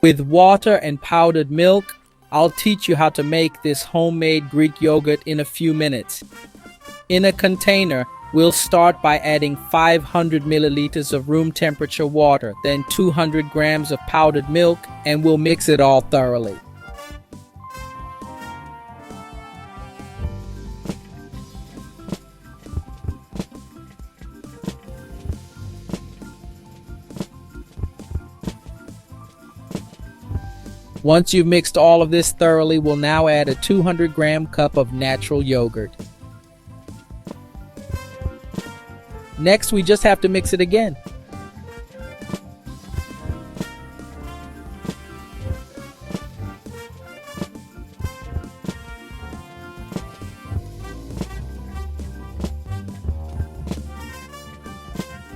With water and powdered milk, I'll teach you how to make this homemade Greek yogurt in a few minutes. In a container, we'll start by adding 500 milliliters of room temperature water, then 200 grams of powdered milk, and we'll mix it all thoroughly. Once you've mixed all of this thoroughly, we'll now add a 200-gram cup of natural yogurt. Next, we just have to mix it again.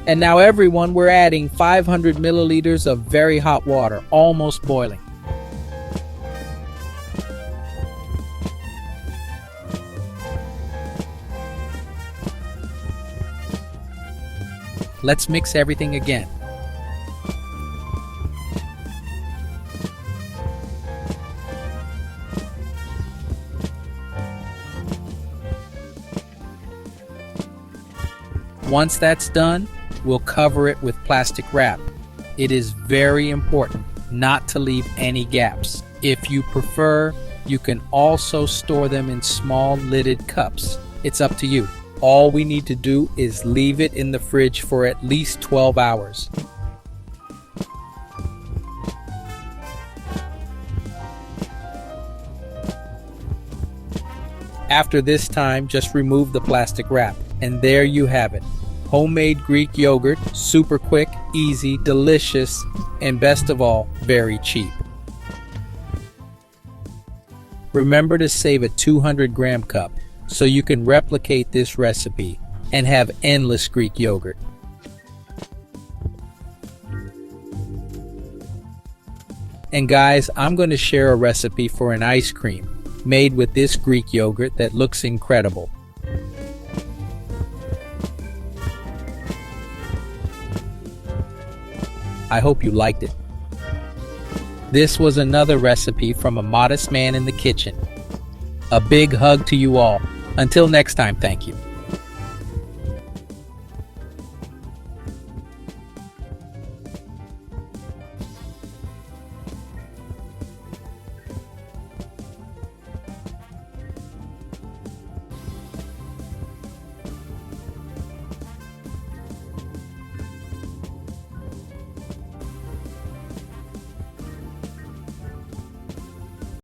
And now everyone, we're adding 500 milliliters of very hot water, almost boiling. Let's mix everything again. Once that's done, we'll cover it with plastic wrap. It is very important not to leave any gaps. If you prefer, you can also store them in small lidded cups. It's up to you. All we need to do is leave it in the fridge for at least 12 hours. After this time, just remove the plastic wrap, and there you have it. Homemade Greek yogurt, super quick, easy, delicious, and best of all, very cheap. Remember to save a 200-gram cup so you can replicate this recipe and have endless Greek yogurt. And guys, I'm going to share a recipe for an ice cream made with this Greek yogurt that looks incredible. I hope you liked it. This was another recipe from a modest man in the kitchen. A big hug to you all. Until next time, thank you.